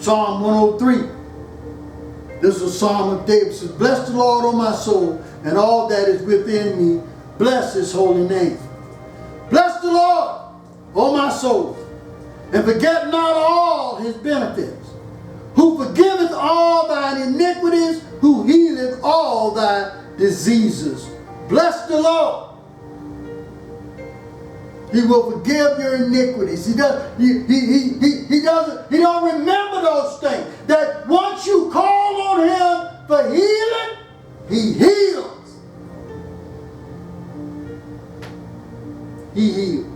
Psalm 103. This is a psalm of David. It says, bless the Lord, O my soul, and all that is within me. Bless his holy name. Bless the Lord, O my soul, and forget not all his benefits, who forgiveth all thine iniquities, who healeth all thy diseases. Bless the Lord. He will forgive your iniquities. He don't remember those things. That once you call on him for healing, he heals. He heals.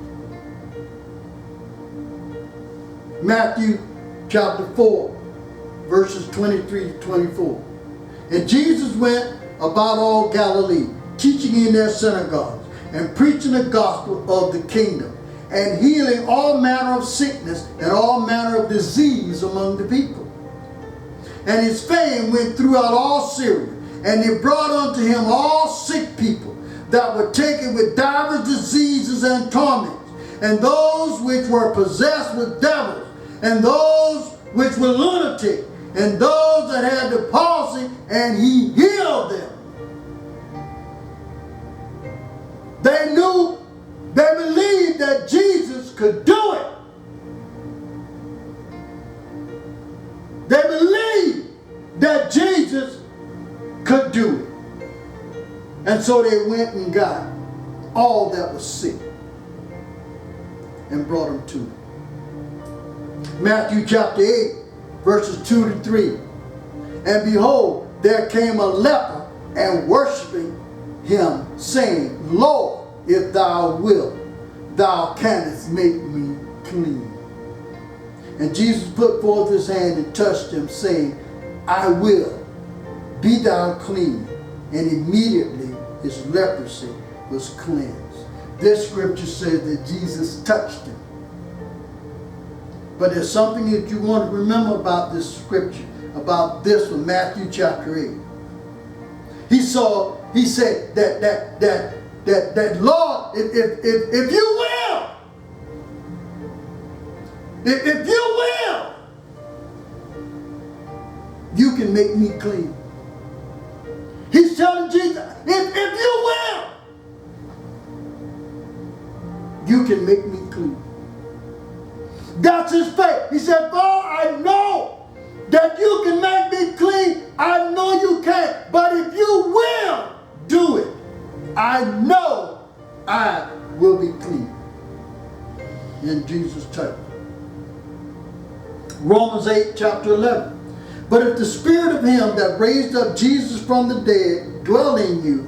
Matthew chapter 4, verses 23 to 24. And Jesus went about all Galilee, teaching in their synagogues, and preaching the gospel of the kingdom, and healing all manner of sickness and all manner of disease among the people. And his fame went throughout all Syria, and they brought unto him all sick people that were taken with divers diseases and torments, and those which were possessed with devils, and those which were lunatic, and those that had the palsy, and he healed them. They believed that Jesus could do it. They believed that Jesus could do it. And so they went and got all that was sick and brought them to him. Matthew chapter 8, verses 2 to 3. And behold, there came a leper and worshiping him, saying, Lord, if thou wilt, thou canst make me clean. And Jesus put forth his hand and touched him, saying, I will, be thou clean. And immediately his leprosy was cleansed. This scripture says that Jesus touched him. But there's something that you want to remember about this scripture, about this from Matthew chapter 8. He said that Lord, if you will, if you will, you can make me clean. He's telling Jesus, if you will, you can make me clean. That's his faith. He said, Father, I know that you can make me clean. I know you can. But if you will do it, I know I will be clean. In Jesus' time. Romans 8, chapter 11. But if the spirit of him that raised up Jesus from the dead dwell in you,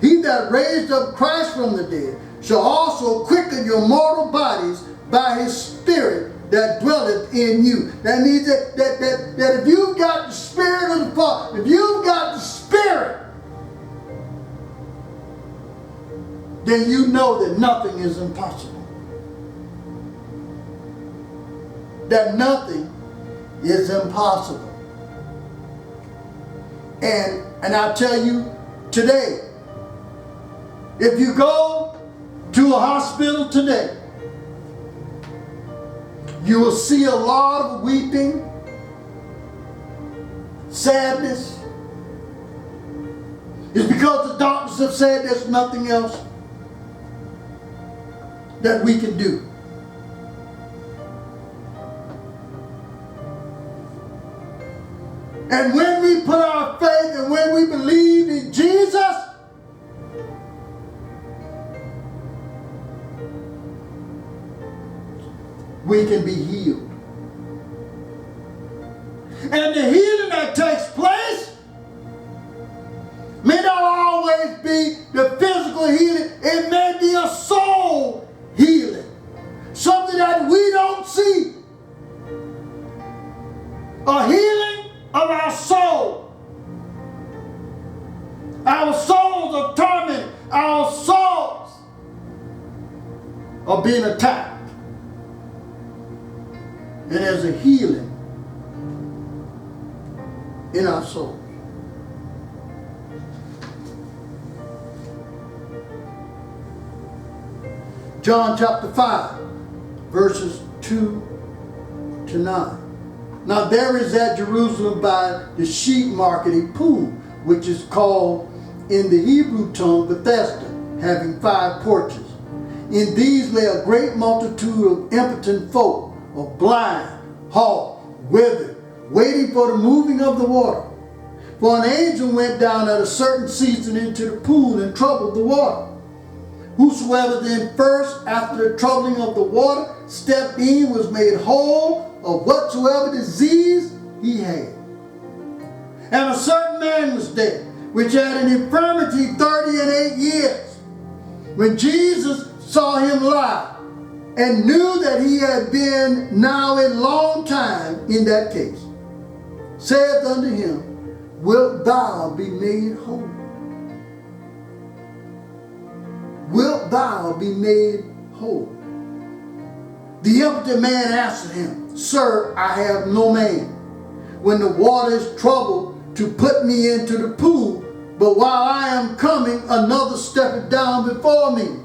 he that raised up Christ from the dead shall also quicken your mortal bodies by his spirit that dwelleth in you. That means that if you've got the spirit of the Father, if you've got the spirit, then you know that nothing is impossible. That nothing is impossible. And I tell you today, if you go to a hospital today, you will see a lot of weeping, sadness. It's because the doctors have said there's nothing else that we can do. And when we put our faith and when we believe in Jesus, we can be healed. And the healing that takes place may not always be the physical healing. It may be a soul healing. Something that we don't see. A healing of our soul. Our souls are tormented. Our souls are being attacked. And there's a healing in our souls. John chapter 5, verses 2 to 9. Now there is at Jerusalem by the sheep market a pool, which is called in the Hebrew tongue Bethesda, having 5 porches. In these lay a great multitude of impotent folk, of blind, halt, withered, waiting for the moving of the water. For an angel went down at a certain season into the pool and troubled the water. Whosoever then first, after the troubling of the water, stepped in was made whole of whatsoever disease he had. And a certain man was there, which had an infirmity 38 years. When Jesus saw him lie, and knew that he had been now a long time in that case, saith unto him, Wilt thou be made whole? Wilt thou be made whole? The impotent man answered him, Sir, I have no man, when the water is troubled, to put me into the pool, but while I am coming, another steppeth down before me.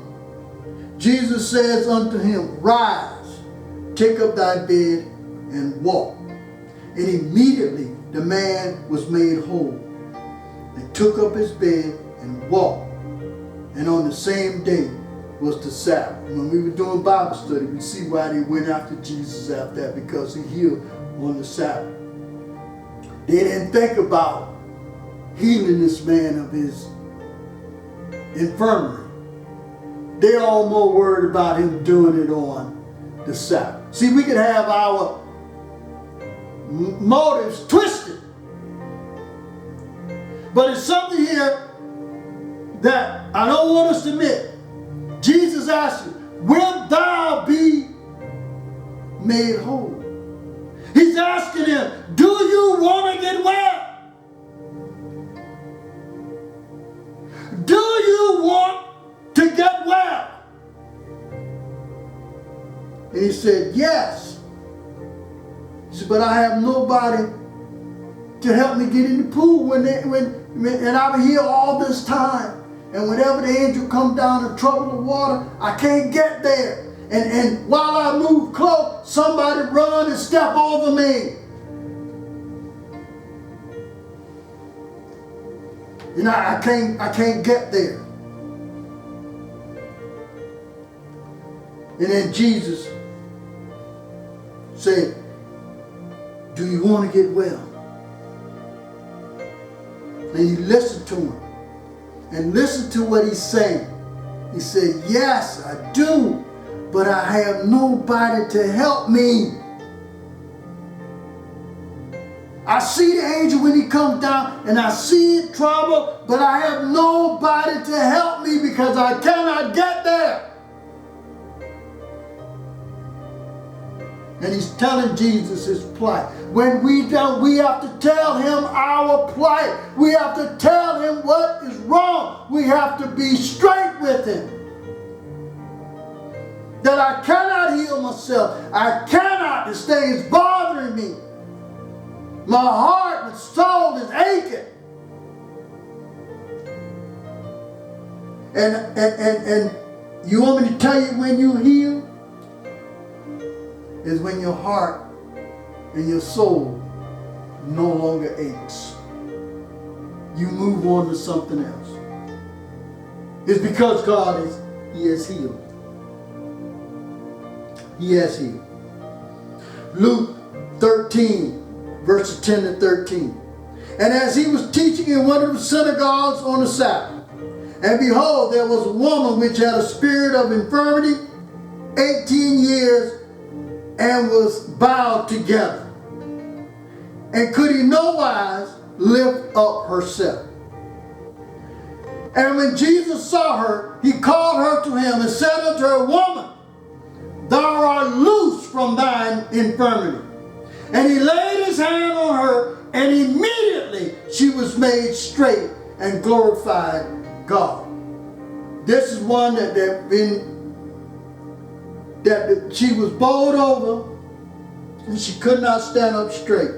Jesus says unto him, Rise, take up thy bed, and walk. And immediately the man was made whole, and took up his bed and walked. And on the same day was the Sabbath. When we were doing Bible study, we see why they went after Jesus after that, because he healed on the Sabbath. They didn't think about healing this man of his infirmity. They all more worried about him doing it on the Sabbath. See, we could have our motives twisted. But it's something here that I don't want us to miss. Jesus asked you, Wilt thou be made whole? He's asking him, do you want to get well? Do you want to get well? And he said, yes. He said, but I have nobody to help me get in the pool and I've been here all this time. And whenever the angel comes down and trouble the water, I can't get there. And while I move close, somebody run and step over me. You know, I can't get there. And then Jesus said, do you want to get well? And he listened to him. And listen to what he's saying. He said, yes, I do, but I have nobody to help me. I see the angel when he comes down, and I see it trouble, but I have nobody to help me because I cannot get there. And he's telling Jesus his plight. When we don't, we have to tell him our plight. We have to tell him what is wrong. We have to be straight with him. That I cannot heal myself. I cannot. This thing is bothering me. My heart and soul is aching. And you want me to tell you when you heal? Is when your heart and your soul no longer aches. You move on to something else. It's because God He has healed. He has healed. Luke 13, verses 10 to 13. And as he was teaching in one of the synagogues on the Sabbath, and behold, there was a woman which had a spirit of infirmity 18 years, and was bowed together, and could in no wise lift up herself. And when Jesus saw her, he called her to him and said unto her, Woman, thou art loose from thine infirmity. And he laid his hand on her, and immediately she was made straight and glorified God. This is one that she was bowled over and she could not stand up straight.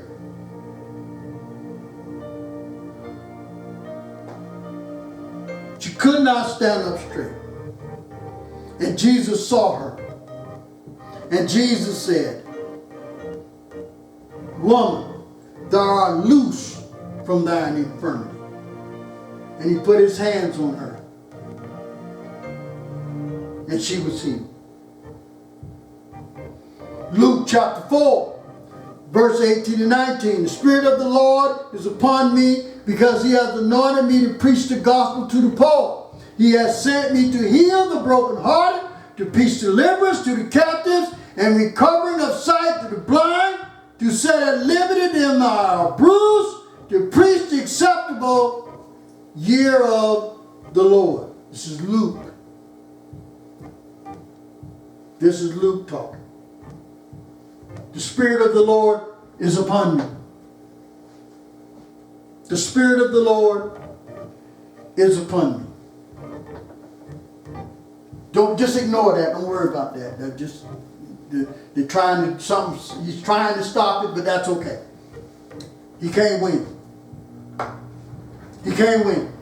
She could not stand up straight. And Jesus saw her. And Jesus said, woman, thou art loose from thine infirmity. And he put his hands on her. And she was healed. Luke chapter 4, verse 18 and 19. The Spirit of the Lord is upon me, because he has anointed me to preach the gospel to the poor. He has sent me to heal the brokenhearted, to preach deliverance to the captives, and recovering of sight to the blind, to set at liberty them that are bruised, to preach the acceptable year of the Lord. This is Luke. This is Luke talking. The Spirit of the Lord is upon me. The Spirit of the Lord is upon me. Don't just ignore that. Don't worry about that. They're trying to he's trying to stop it, but that's okay. He can't win. He can't win.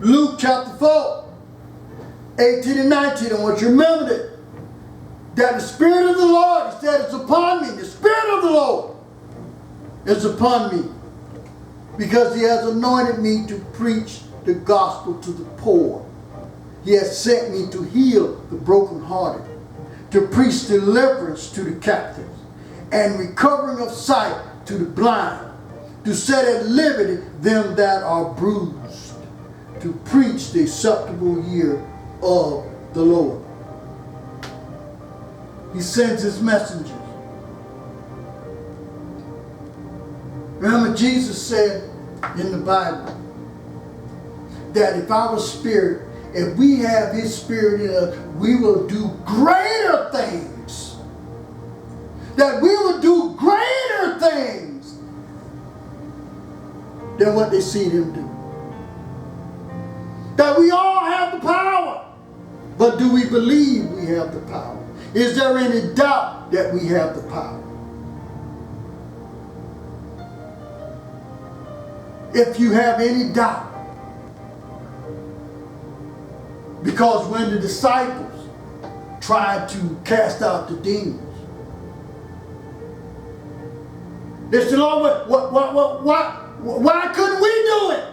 Luke chapter 4, 18 and 19. I want you to remember that the Spirit of the Lord, he said, is upon me. The Spirit of the Lord is upon me, because he has anointed me to preach the gospel to the poor. He has sent me to heal the brokenhearted, to preach deliverance to the captives, and recovering of sight to the blind, to set at liberty them that are bruised, to preach the acceptable year of the Lord. He sends his messengers. Remember, Jesus said in the Bible that if our spirit, if we have his Spirit in us, we will do greater things. That we will do greater things than what they see him do. That we all have the power. But do we believe we have the power? Is there any doubt that we have the power? If you have any doubt, because when the disciples tried to cast out the demons, they said, "Lord, why couldn't we do it?"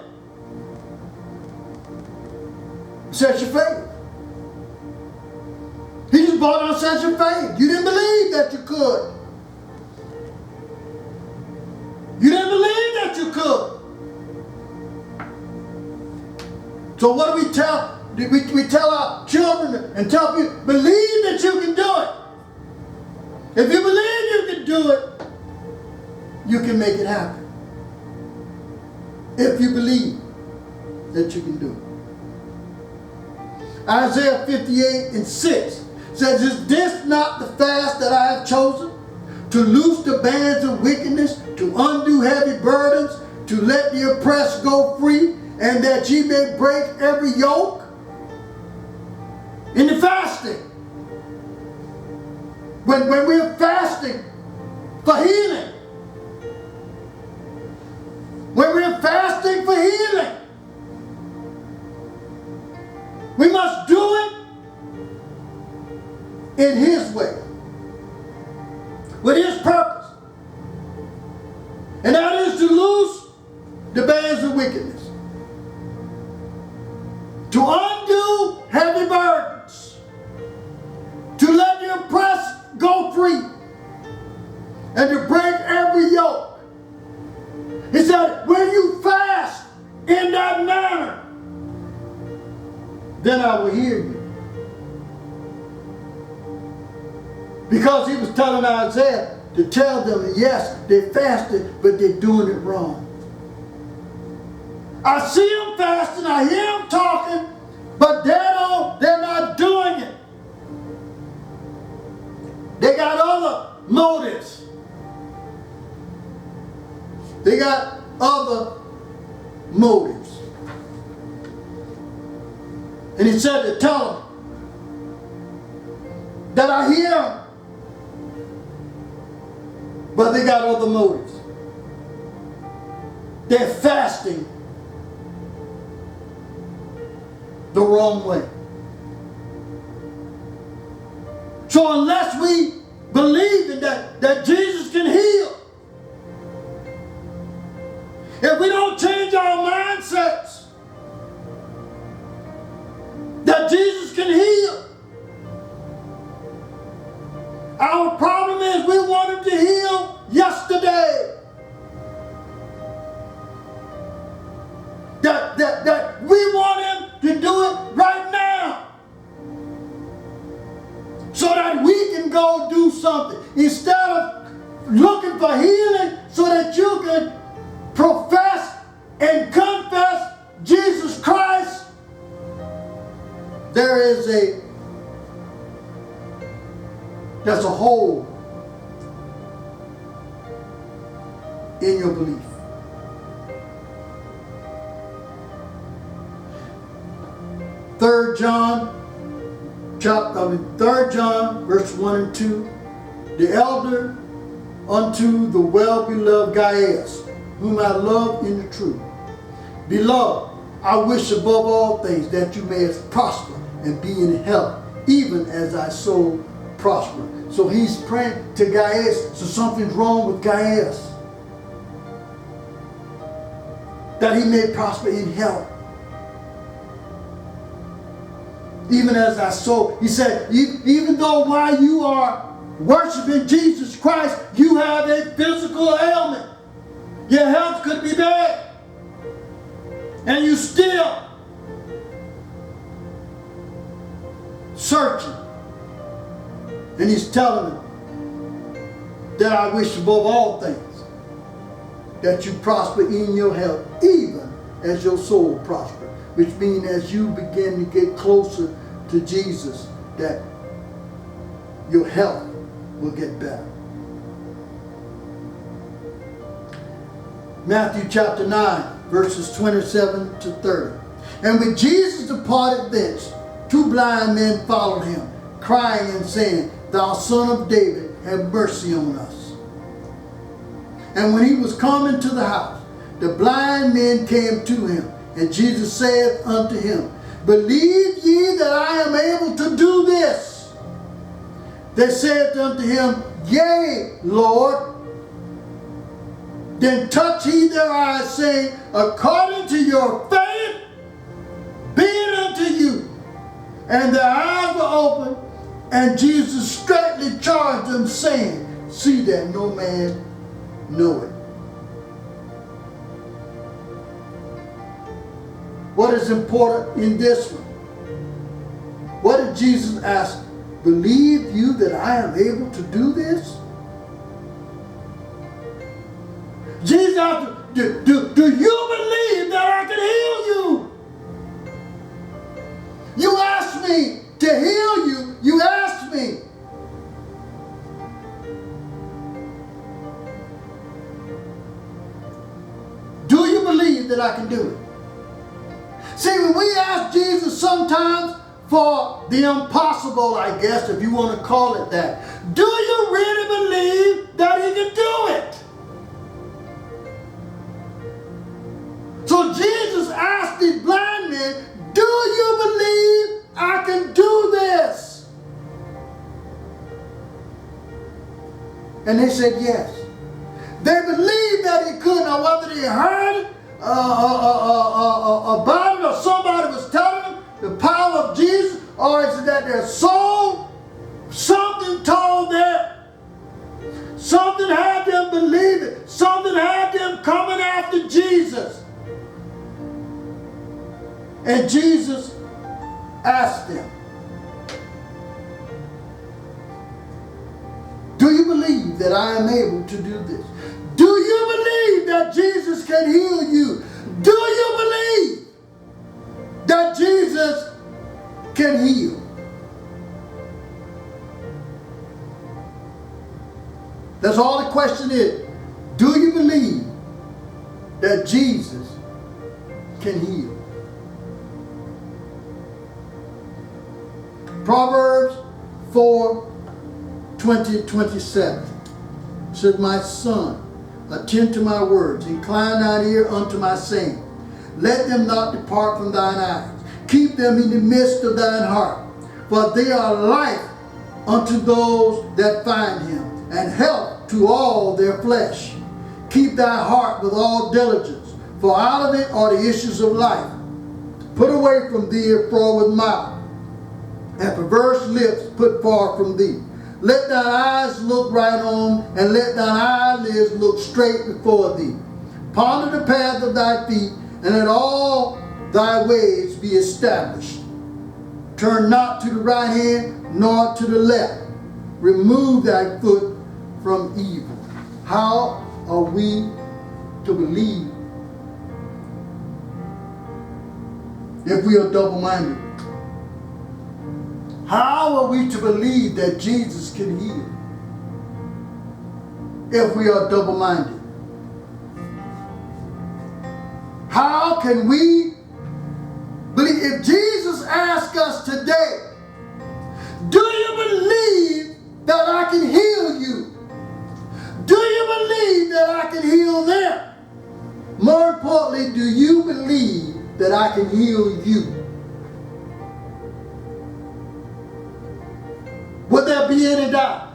Set your faith. He just brought on such your faith. You didn't believe that you could. You didn't believe that you could. So what do we tell? We tell our children and tell people, believe that you can do it. If you believe you can do it, you can make it happen. If you believe that you can do it. Isaiah 58 and 6 says, "Is this not the fast that I have chosen? To loose the bands of wickedness, to undo heavy burdens, to let the oppressed go free, and that ye may break every yoke?" In the fasting, when we're fasting for healing, when we're fasting for healing, we must do it in his way, with his purpose. And that is to loose the bands of wickedness, to undo heavy burdens, to let the oppressed go free, and to break every yoke. He said, when you fast in that manner, then I will hear you. Because he was telling Isaiah to tell them that yes, they fasted, but they're doing it wrong. I see them fasting, I hear them talking, but they're not doing it. They got other motives. They got other motives. And he said to tell them that I hear them, but they got other motives. They're fasting the wrong way. So unless we believe in that Jesus can heal, looking for healing so that you can profess and confess Jesus Christ, there's a hole in your belief. Third John verse 1 and 2. The elder unto the well-beloved Gaius, whom I love in the truth. Beloved, I wish above all things that you may prosper and be in health, even as thy soul prosper. So he's praying to Gaius, so something's wrong with Gaius, that he may prosper in health, even as thy soul. He said, even though while you are worshiping Jesus Christ, you have a physical ailment, your health could be bad, and you still searching. And he's telling them that I wish above all things that you prosper in your health, even as your soul prosper. Which means as you begin to get closer to Jesus, that your health will get better. Matthew chapter 9, verses 27 to 30. And when Jesus departed thence, 2 blind men followed him, crying and saying, Thou Son of David, have mercy on us. And when he was come into the house, the blind men came to him, and Jesus saith unto him, Believe ye that I am able to do this? They said unto him, Yea, Lord. Then touched he their eyes, saying, According to your faith, be it unto you. And their eyes were opened, and Jesus straightly charged them, saying, See that no man know it. What is important in this one? What did Jesus ask? Believe you that I am able to do this? Jesus asked, do you believe that I can heal you? You asked me to heal you. You asked me. Do you believe that I can do it? See, when we ask Jesus sometimes for the impossible, I guess, if you want to call it that, do you really believe that he can do it? So Jesus asked these blind men, do you believe I can do this? And they said yes. They believed that he could. Now whether they heard about it or somebody was telling them the power of Jesus, or is it that their soul, something told them, something had them believe it, something had them coming after Jesus. And Jesus asked them, do you believe that I am able to do this? Do you believe that Jesus can heal you? Do you believe that Jesus can heal? That's all the question is. Do you believe that Jesus can heal? Proverbs 4:20-27 says, My son, attend to my words, incline thine ear unto my saying. Let them not depart from thine eyes. Keep them in the midst of thine heart. For they are life unto those that find him, and health to all their flesh. Keep thy heart with all diligence, for out of it are the issues of life. Put away from thee a froward mouth, and perverse lips put far from thee. Let thine eyes look right on, and let thine eyelids look straight before thee. Ponder the path of thy feet, and let all thy ways be established. Turn not to the right hand, nor to the left. Remove thy foot from evil. How are we to believe if we are double-minded? How are we to believe that Jesus can heal if we are double-minded? How can we believe? If Jesus asks us today, do you believe that I can heal you? Do you believe that I can heal them? More importantly, do you believe that I can heal you? Would there be any doubt?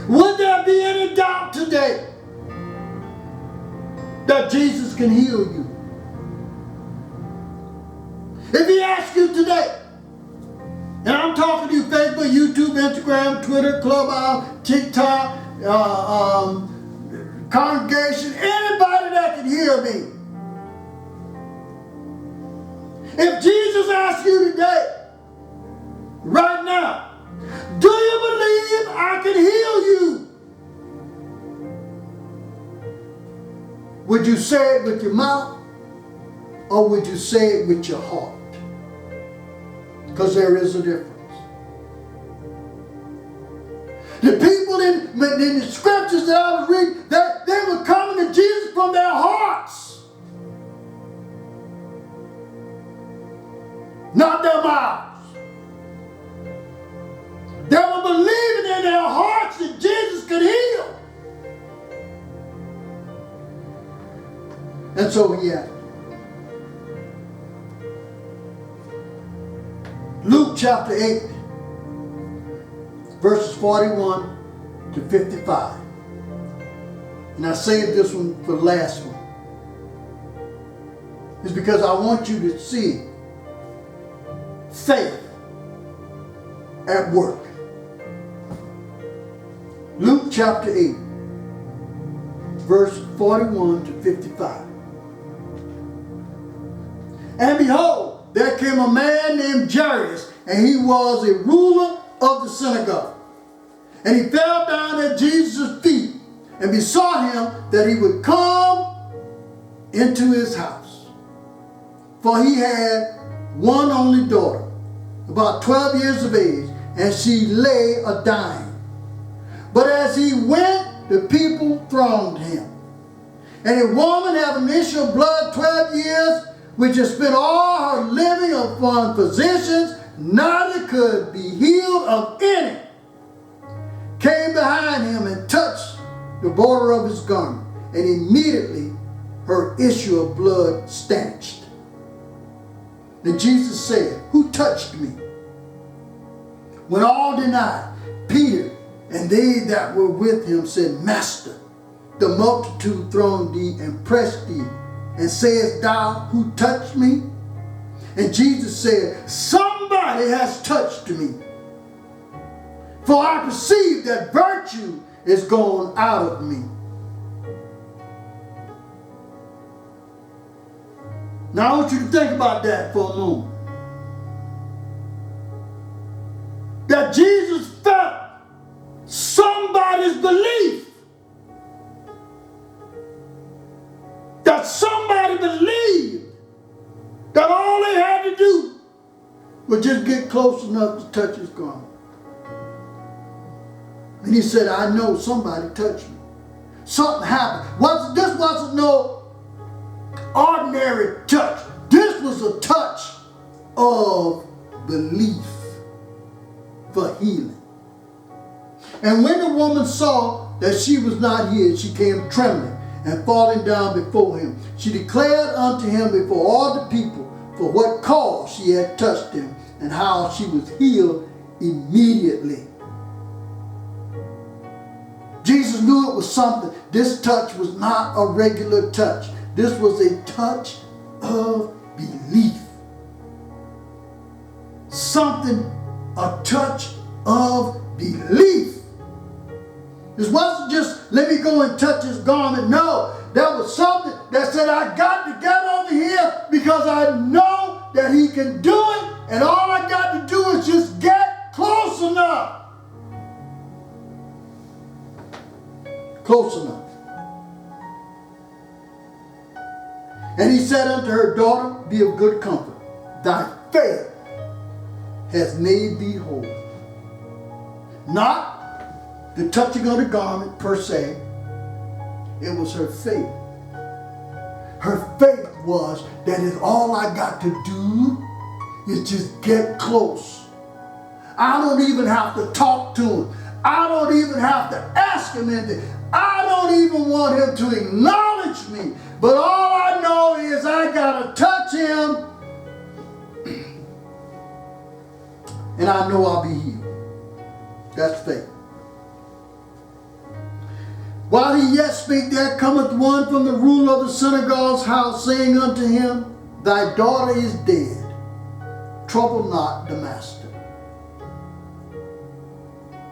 Would there be any doubt today that Jesus can heal you? If he asks you today, and I'm talking to you Facebook, YouTube, Instagram, Twitter, Clubhouse, TikTok, congregation, anybody that can hear me. If Jesus asks you today, right now, do you believe I can heal you? Would you say it with your mouth or would you say it with your heart? Because there is a difference. The people in the scriptures that I was reading, that they were coming to Jesus from their hearts, not their mouths. They were believing in their hearts that Jesus could heal. And so he acted. Luke chapter 8, verses 41 to 55. And I saved this one for the last one. It's because I want you to see faith at work. Luke chapter 8, verse 41 to 55. And behold, there came a man named Jairus, and he was a ruler of the synagogue. And he fell down at Jesus' feet and besought him that he would come into his house. For he had one only daughter, about 12 years of age, and she lay a-dying. But as he went, the people thronged him. And a woman having an issue of blood 12 years, which had spent all her living upon physicians, neither could be healed of any, came behind him and touched the border of his garment, and immediately her issue of blood stanched. Then Jesus said, "Who touched me?" When all denied, Peter and they that were with him said, "Master, the multitude thronged thee and pressed thee, and sayest thou, who touched me?" And Jesus said, "Somebody has touched me. For I perceive that virtue is gone out of me." Now I want you to think about that for a moment. That Jesus felt somebody's belief. That somebody believed that all they had to do was just get close enough to touch his garment. And he said, "I know somebody touched me. Something happened." This wasn't no ordinary touch. This was a touch of belief for healing. And when the woman saw that she was not healed, she came trembling and falling down before him. She declared unto him before all the people for what cause she had touched him, and how she was healed immediately. Jesus knew it was something. This touch was not a regular touch. This was a touch of belief. Something, a touch of belief. This wasn't just, let me go and touch his garment. No, there was something that said, I got to get over here because I know that he can do it, and all I got to do is just get close enough Close enough. And he said unto her, daughter, be of good comfort. Thy faith has made thee whole. Not the touching of the garment per se. It was her faith. Her faith was that is all I got to do is just get close. I don't even have to talk to him. I don't even have to ask him anything. I don't even want him to acknowledge me. But all I know is I got to touch him and I know I'll be healed. That's faith. While he yet spake, there cometh one from the ruler of the synagogue's house, saying unto him, thy daughter is dead. Trouble not the master.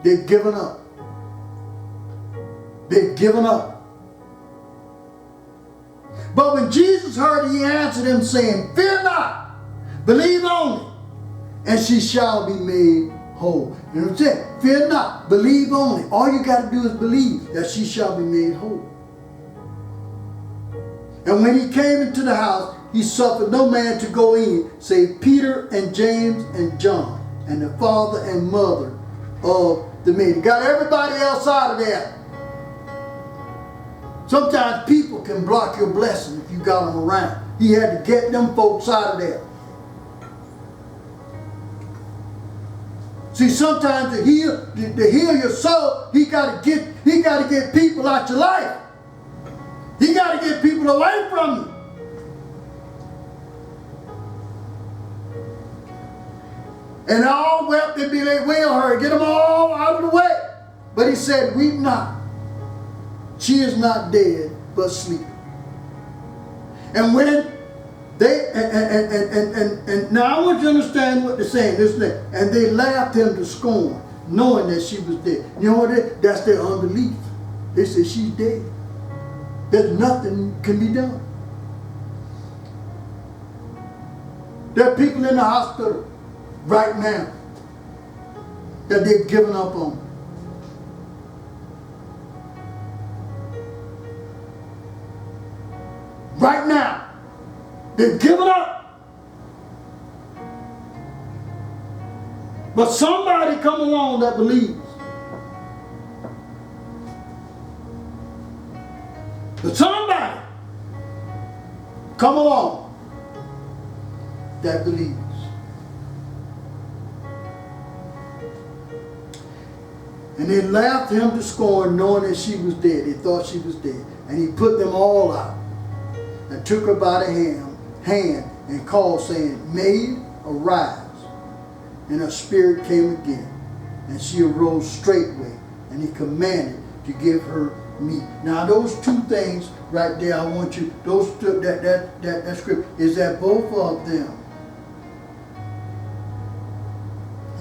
They've given up. They've given up. But when Jesus heard it, he answered him, saying, fear not, believe only, and she shall be made whole. You know what I'm saying? Fear not, believe only. All you got to do is believe that she shall be made whole. And when he came into the house, he suffered no man to go in, save Peter and James and John, and the father and mother of the maid. Got everybody else out of there. Sometimes people can block your blessing if you got them around. He had to get them folks out of there. See, sometimes to heal your soul, he got to get people out your life. He got to get people away from you. And all wept and be like, wail her, get them all out of the way. But he said, weep not. She is not dead, but sleeping. And when they, and now I want you to understand what they're saying. Listen, and they laughed him to scorn, knowing that she was dead. You know what? That's their unbelief. They said, she's dead. There's nothing can be done. There are people in the hospital right now that they've given up on. Right now, they've given up. But somebody come along that believes. But somebody come along that believes. And they laughed him to scorn, knowing that she was dead. They thought she was dead. And he put them all out and took her by the hand and called, saying, Maid, arise. And her spirit came again. And she arose straightway. And he commanded to give her meat. Now those two things right there, I want you, those two, that script, is that both of them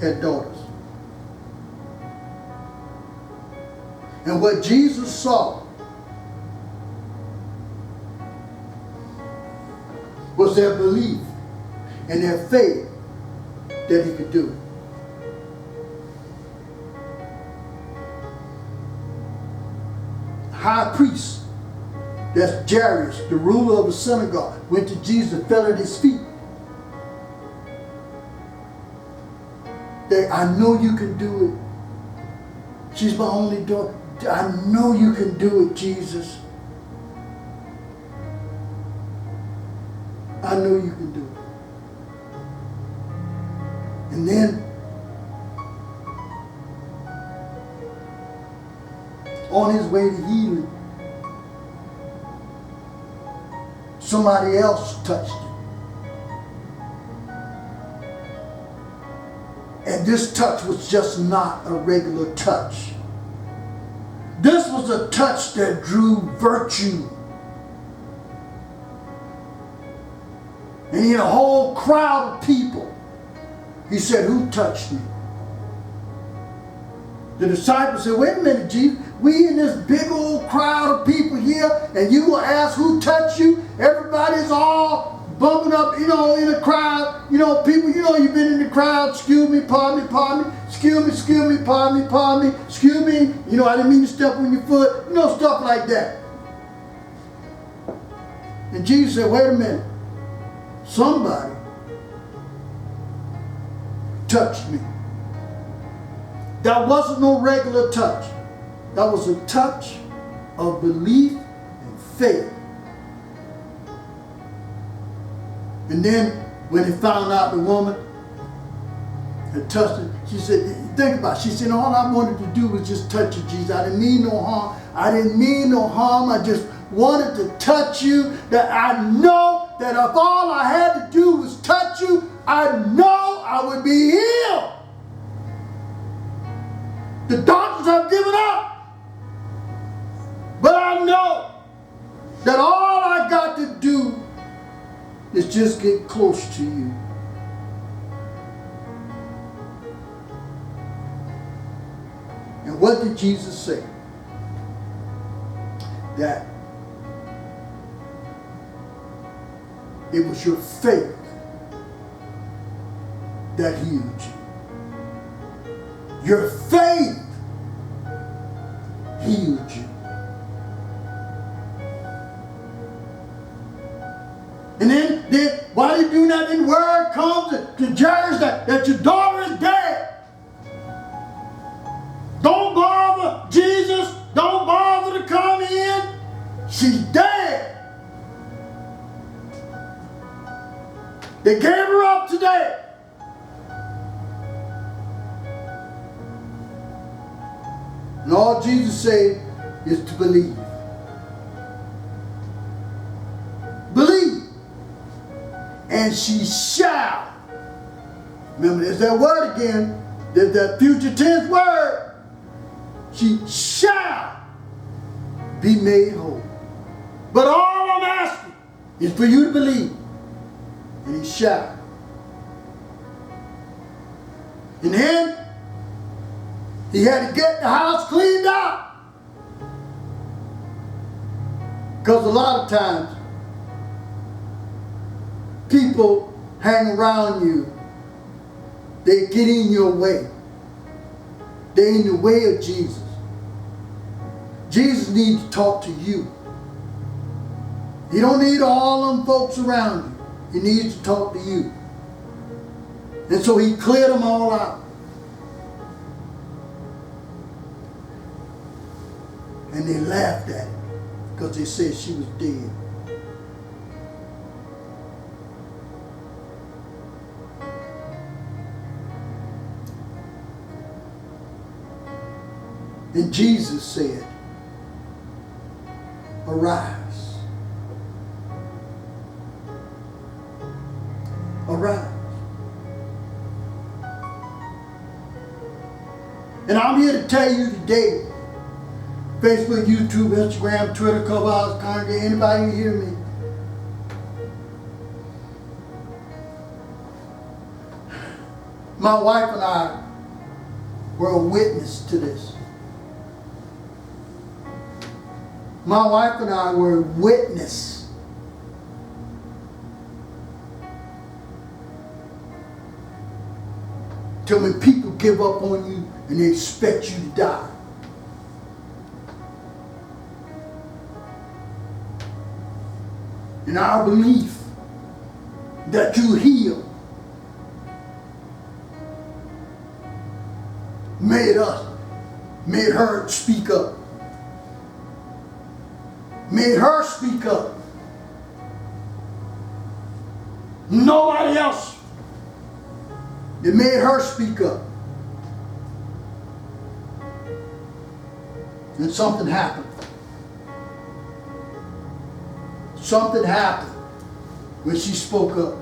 had daughters. And what Jesus saw was their belief and their faith that he could do it. High priest, that's Jairus, the ruler of the synagogue, went to Jesus, fell at his feet. I know you can do it. She's my only daughter. I know you can do it, Jesus. I know you can do it. And then, on his way to healing, somebody else touched him. And this touch was just not a regular touch. This was a touch that drew virtue. And he had a whole crowd of people. He said, who touched me? The disciples said, wait a minute, Jesus. We in this big old crowd of people here, and you will ask who touched you? Everybody's all bumping up, in the crowd. People, you've been in the crowd. Excuse me, pardon me. Excuse me, pardon me. Excuse me, I didn't mean to step on your foot. Stuff like that. And Jesus said, wait a minute. Somebody touched me. That wasn't no regular touch. That was a touch of belief and faith. And then when he found out the woman had touched it, she said, think about it. She said, all I wanted to do was just touch you, Jesus. I didn't mean no harm. I just wanted to touch you. That I know that if all I had to do was touch you, I know I would be healed. The doctors have given up. But I know that all I got to do is just get close to you. And what did Jesus say? That it was your faith that healed you. Your faith healed you. And then while you're doing that, then word comes to Jairus that your daughter is dead. Don't bother, Jesus. Don't bother to come in. She's dead. They gave her up today. And all Jesus said is to believe. Believe. And she shall. Remember, there's that word again. There's that future tense word. She shall be made whole. But all I'm asking is for you to believe. And he shall. And then he had to get the house cleaned out. Because a lot of times people hang around you. They get in your way. They're in the way of Jesus. Jesus needs to talk to you. He don't need all them folks around you. He needs to talk to you. And so he cleared them all out. And they laughed at it because they said she was dead. And Jesus said, arise. Arise. And I'm here to tell you today, Facebook, YouTube, Instagram, Twitter, Clubhouse, Congregate, anybody hear me? My wife and I were a witness to this. My wife and I were a witness. Till when people give up on you and they expect you to die. And our belief that you heal made her speak up. Made her speak up. Nobody else. It made her speak up. And something happened. Something happened when she spoke up.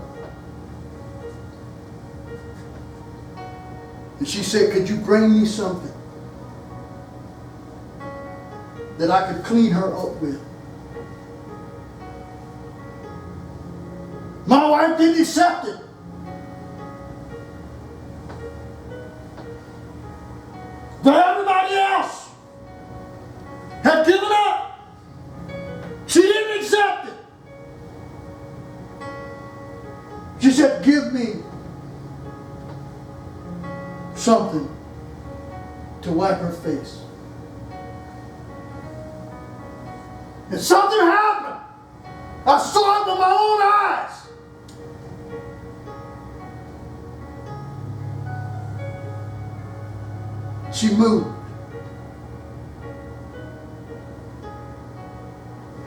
And she said, could you bring me something that I could clean her up with? My wife didn't accept it. But everybody else had given up. She didn't accept it. something to wipe her face. And something happened. I saw it with my own eyes. She moved.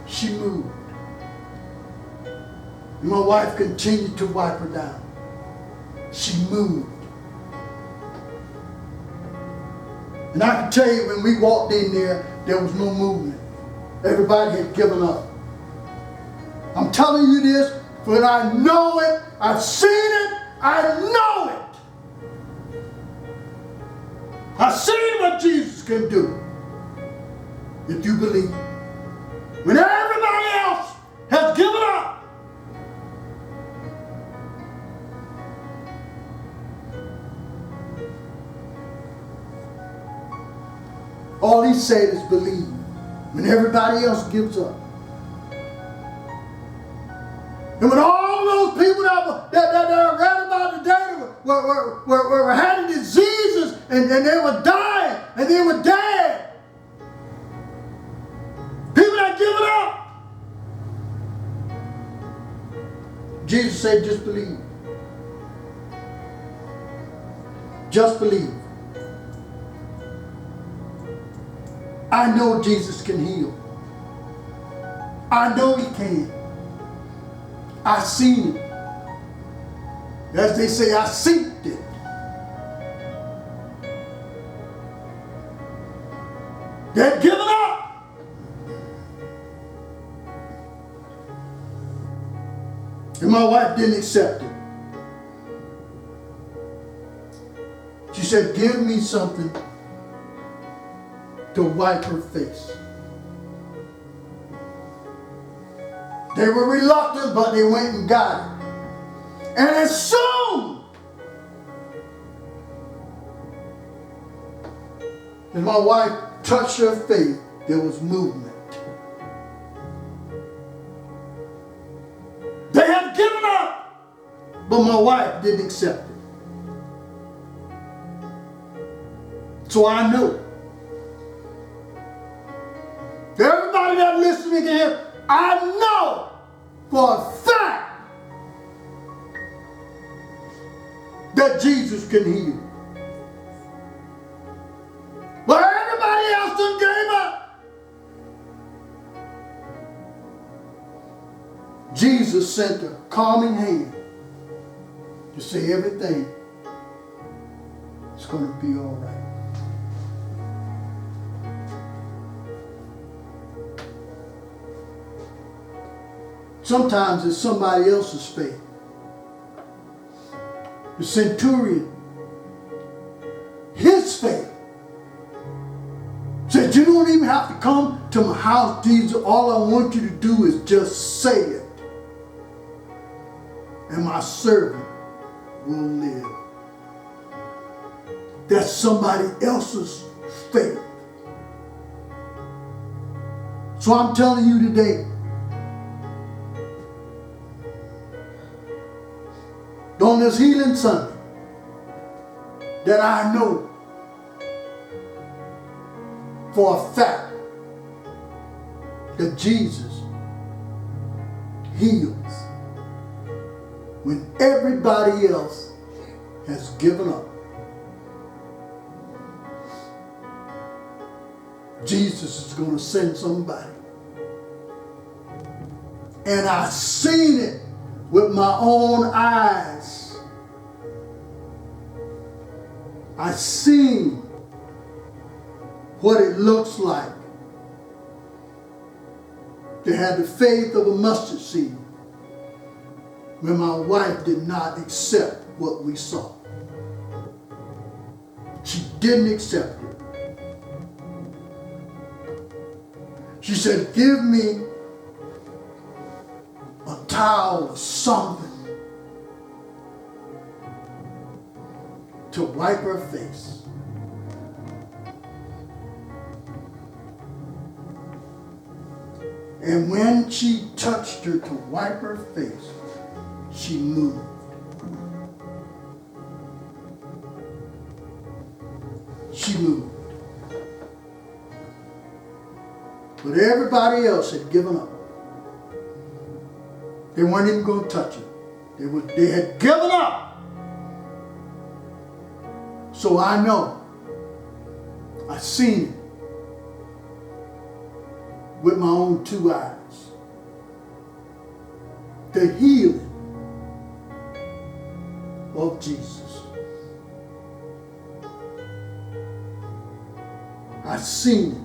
She moved. And my wife continued to wipe her down. She moved. And I can tell you, when we walked in there was no movement. Everybody had given up. I'm telling you this, for I know it, I've seen it, I know it. I've seen what Jesus can do if you believe. When everybody else has given up, all he said is believe. When everybody else gives up. And when all those people that I read about today were having diseases and they were dying and they were dead. People that given up. Jesus said, just believe. Just believe. I know Jesus can heal. I know he can. I've seen it. As they say, I seeked it. They've given up. And my wife didn't accept it. She said, give me something to wipe her face. They were reluctant, but they went and got it. And as soon as my wife touched her face, there was movement. They had given up, but my wife didn't accept it. So I know. Everybody that's listening here, I know for a fact that Jesus can heal. But everybody else done gave up. Jesus sent a calming hand to say everything is going to be all right. Sometimes it's somebody else's faith. The centurion, his faith, said, you don't even have to come to my house, Jesus. All I want you to do is just say it. And my servant will live. That's somebody else's faith. So I'm telling you today, on this healing Sunday, that I know for a fact that Jesus heals when everybody else has given up. Jesus is going to send somebody. And I've seen it with my own eyes. I've seen what it looks like to have the faith of a mustard seed when my wife did not accept what we saw. She didn't accept it. She said, give me a towel or something to wipe her face. And when she touched her to wipe her face, she moved. she moved. But everybody else had given up. They weren't even going to touch her. They had given up. So I know. I've seen it with my own two eyes. The healing of Jesus. I've seen it.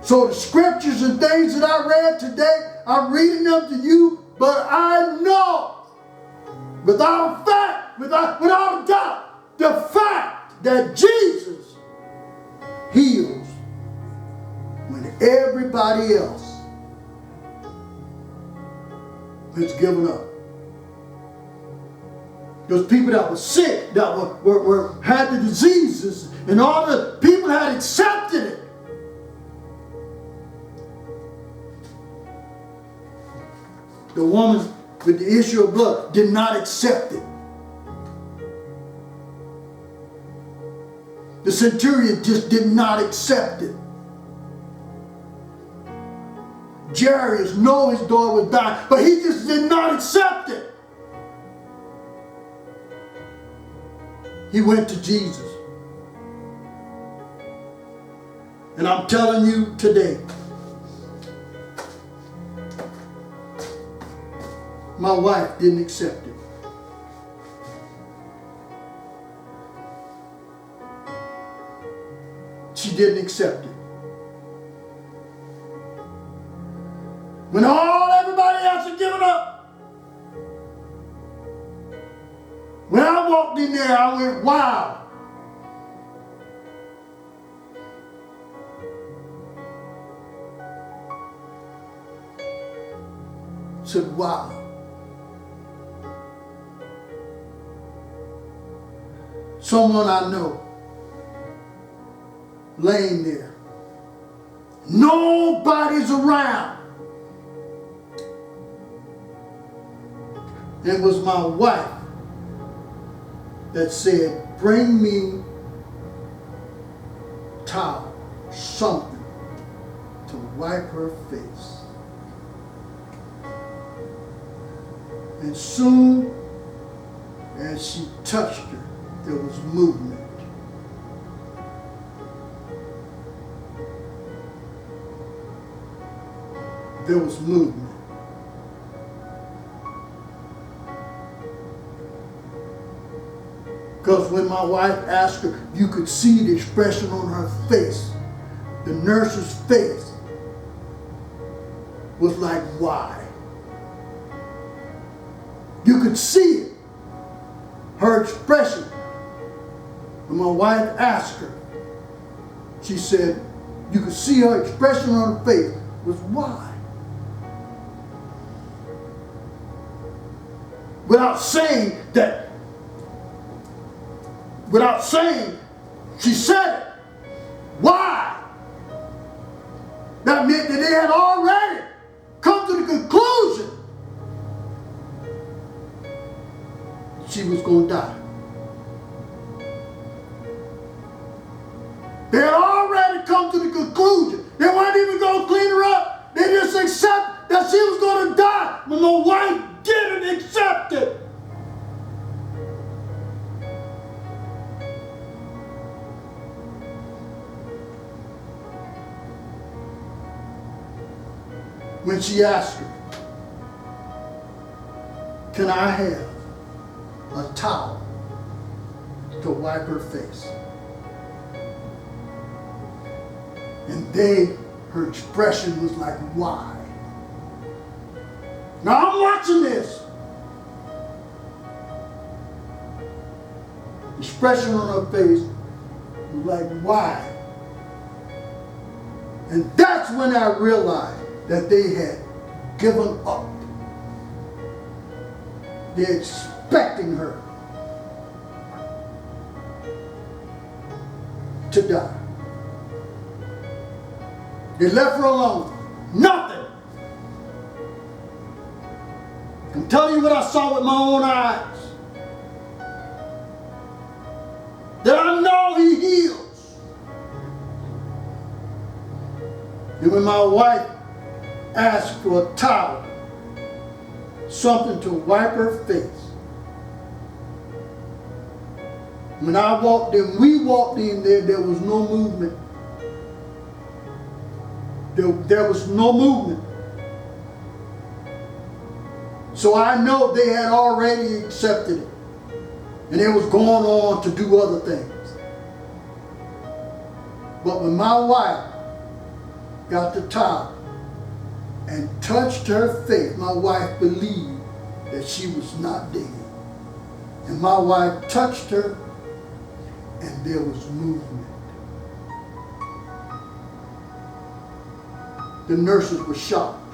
So the scriptures and things that I read today, I'm reading them to you, but I know without a fact, without a doubt, the fact that Jesus heals when everybody else has given up. Those people that were sick, that had the diseases, and all the people had accepted it. The woman with the issue of blood did not accept it. The centurion just did not accept it. Jairus knew his daughter was dying, but he just did not accept it. He went to Jesus. And I'm telling you today, my wife didn't accept it. She didn't accept it. When everybody else had given up, when I walked in there, I went, wow. I said, wow. Someone I know laying there. Nobody's around. It was my wife that said, bring me towel, something to wipe her face. And soon as she touched her, there was movement. There was movement. Because when my wife asked her, you could see the expression on her face. The nurse's face was like, why? You could see it. Her expression. When my wife asked her, she said, you could see her expression on her face was why? Without saying, she said it. Why? That meant that they had already come to the conclusion she was going to die. They had already come to the conclusion. They weren't even going to clean her up. They just accept that she was going to die. But my wife didn't accept it. When she asked her, can I have a towel to wipe her face? And her expression was like, why? Now I'm watching this. The expression on her face was like, why? And that's when I realized that they had given up. They're expecting her to die. They left her alone. Nothing. I'm telling you what I saw with my own eyes. That I know He heals. And when my wife asked for a towel, something to wipe her face, when I walked in, we walked in there, there was no movement. There was no movement. So I know they had already accepted it. And it was going on to do other things. But when my wife got the towel and touched her face, my wife believed that she was not dead. And my wife touched her, and there was movement. The nurses were shocked.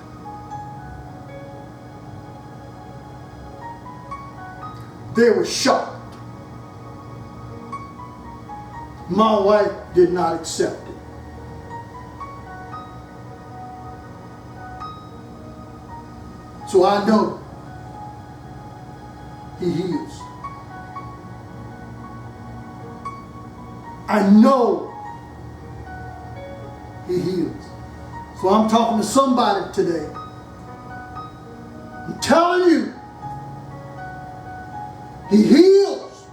They were shocked. My wife did not accept it. So I know He heals. I know He heals. So I'm talking to somebody today. I'm telling you, He heals.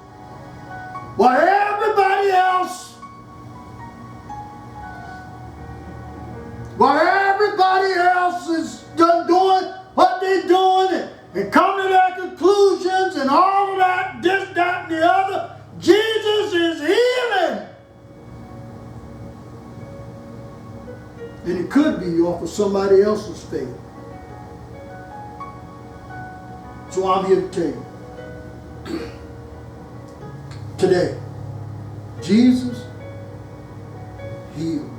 While everybody else is doing what they're doing and coming to their conclusions and all of that, this, that, and the other, Jesus is healing. And it could be off of somebody else's faith. So I'm here to tell you today, Jesus heals.